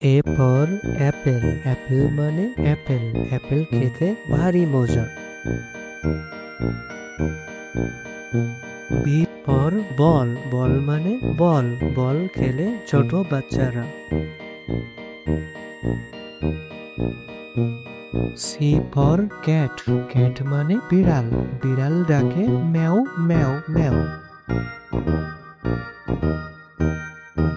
A for Apple. Apple মানে Apple. Apple খেতে ভারী মজা। B for ball. বল মানে বল। বল খেলে ছোট বাচ্চারা। C for cat. ক্যাট মানে বিড়াল। বিড়াল ডাকে ম্যাও ম্যাও ম্যাও।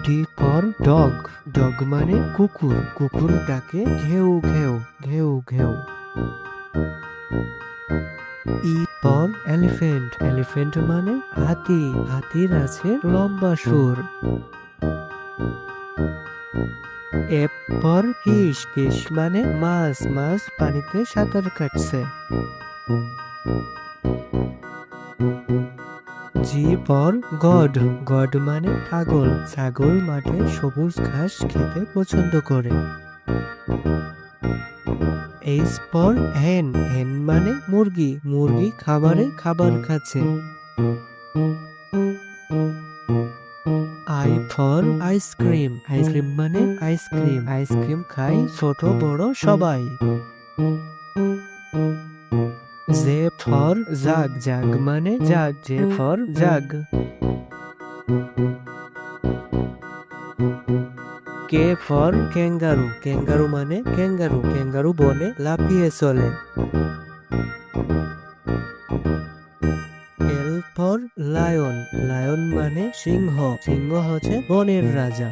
D for dog. ডগ মানে কুকুর। কুকুর ডাকে ঘেউ ঘেউ ঘেউ ঘেউ। E for elephant. এলিফ্যান্ট মানে হাতি। হাতির আছে লম্বা সুর। F for fish. ফিশ মানে মাছ। মাছ পানিতে সাঁতার কাটছে। G for god. গড মানে ছাগল। ছাগল মাঠে সবুজ ঘাস খেতে পছন্দ করে। এইচ ফর হেন। হেন মানে মুরগি। মুরগি খাবারে খাবার খাচ্ছে। I for ice cream. আইসক্রিম মানে আইসক্রিম। আইসক্রিম খাই ছোট বড় সবাই। J for jug. জাগ মানে jug. J for jug. K for kangaroo. Kangaroo মানে ক্যাঙ্গারু। ক্যাঙ্গারু বনে লাফিয়ে চলে। L for lion. লায়ন মানে সিংহ। সিংহ হচ্ছে বনের রাজা।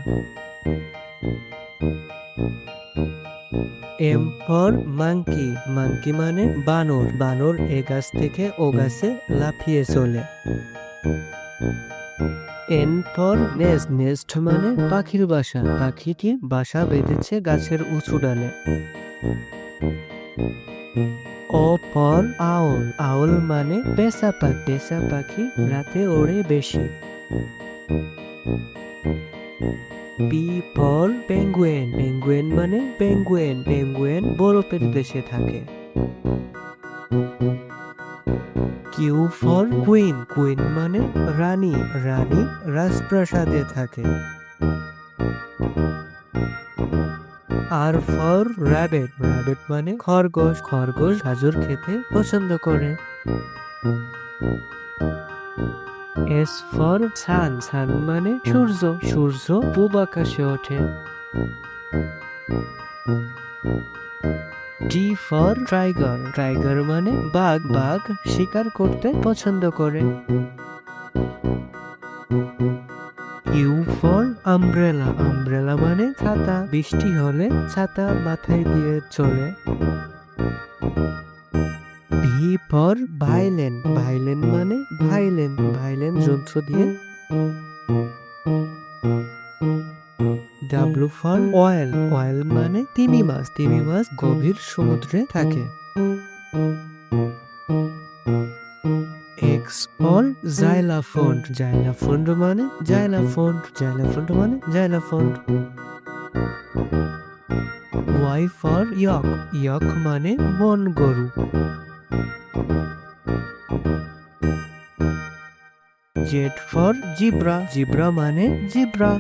M for monkey. মাঙ্কি মানে বানর। বানর এ গাছ থেকে ও গাছে লাফিয়ে চলে। N for nest. নেস্ট মানে পাখির বাসা। পাখিটি বাসা বেঁধেছে গাছের উঁচু ডালে। ও ফর আউল। আউল মানে পেঁচা পাখি। পেঁচা পাখি রাতে ওড়ে বেশি। P for পেঙ্গুয়েন। পেঙ্গুয়েন মানে পেঙ্গুয়েন। পেঙ্গুয়েন বরফের দেশে থাকে। Q for queen. কুইন মানে রানী। রানী রাজপ্রাসাদে থাকে। আর ফর র্যাবিট। র্যাবিট মানে খরগোশ। খরগোশ গাজর খেতে পছন্দ করে। S for sun. সান মানে সূর্য। সূর্য পূব আকাশে ওঠে। T for tiger. টাইগার মানে বাঘ। বাঘ শিকার করতে পছন্দ করে। You for umbrella. আমব্রেলা মানে ছাতা। বৃষ্টি হলে ছাতা মাথায় দিয়ে চলে। V for ভাইলেন। ভাইলেন মানে ভাইলেন। ভাইলেন যন্ত্র দিয়ে। W for oil. অয়েল মানে তিমি মাছ। তিমি মাছ গভীর সমুদ্রে থাকে। X for জাইলাফন্ড। জাইলাফন্ড মানে জাইলাফন্ড। জাইলাফন্ড মানে জাইলাফন্ড। ওয়াই ফর ইয়ক। ইয়ক মানে বন গরু। Z for zebra. জিব্রা মানে জিব্রা।